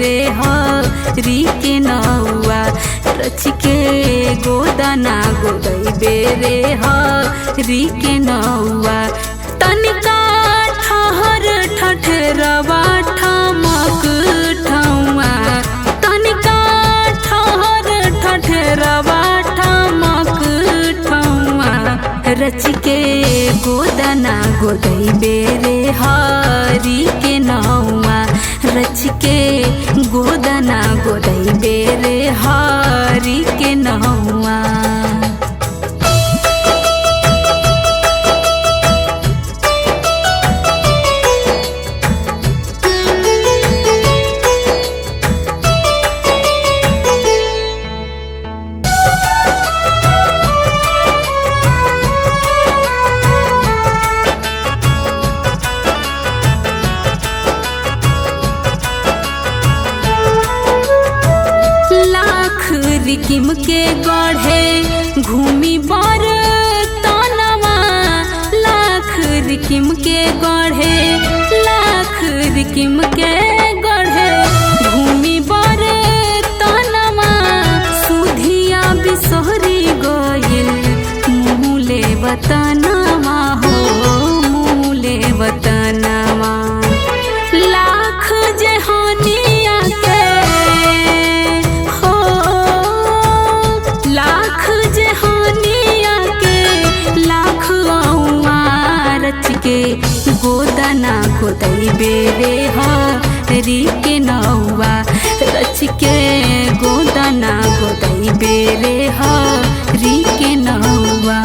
बेरे हरी के नौआ रच के गोदना गोदई बेरे हरी के नौआ तनिका ठहर ठठरवा ठमक ठौआ तनिका ठहर ठठरवा ठमक ठौआ रच के गोदना गोदई बेरे हरी के नौआ रच के गोदना गोदई बेरे हरी के नौआ रिकिम के गढ़े घूमी बर तनवा लाख रिकिम के गढ़े लाख रिकिम के गढ़े घूमी बर तनवा सुधिया बिसहरी गइल मुँहले वतनवा हो मुँहले वतनवा लाख जहानिया के के गोदना गोदई बेरे हरी के नौआ रच के गोदना गोदई बेरे हरी के नौआ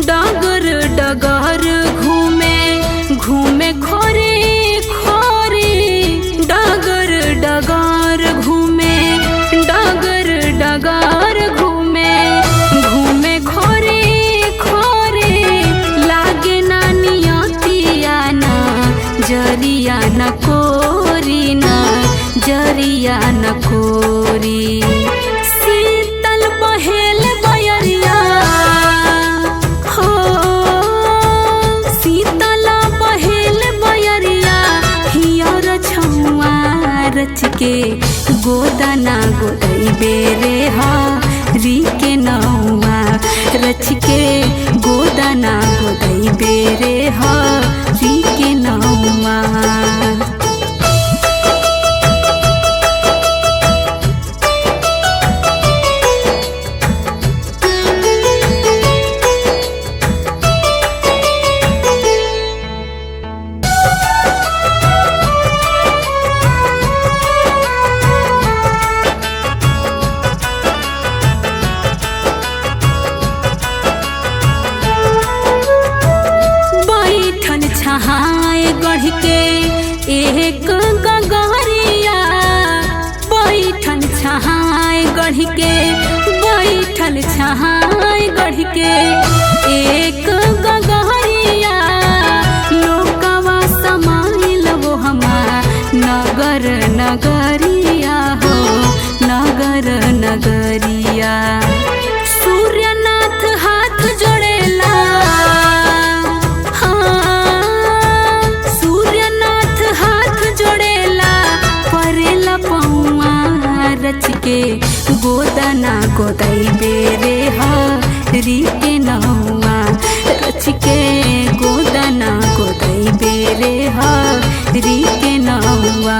डगर डगर घूमे घूमे खोरी खोरी डगर डगर घूमे डगर डगर घूमे घूमे खोरी खोरी लागे ना नियतिया ना जरिया न कोरी ना जरिया न कोरी शीतल बहेल बयरिया रच के गोदना गोदई बेरे हरी के नौआ रच के गोदना गोदई बेरे हरी के नौआ छहाए गढ़ के एक गगरिया बैठल छहाए गढ़ के बैठल छहाए गढ़ के एक गगरिया लोकवा समाइल वो हमार नगर नगरिया हो नगर नगरिया सूर्यनाथ हाथ जोड़ेला रच के गोदना गोदई बेरे हरी के नौआ रच के गोदना गोदई बेरे हरी के नौआ।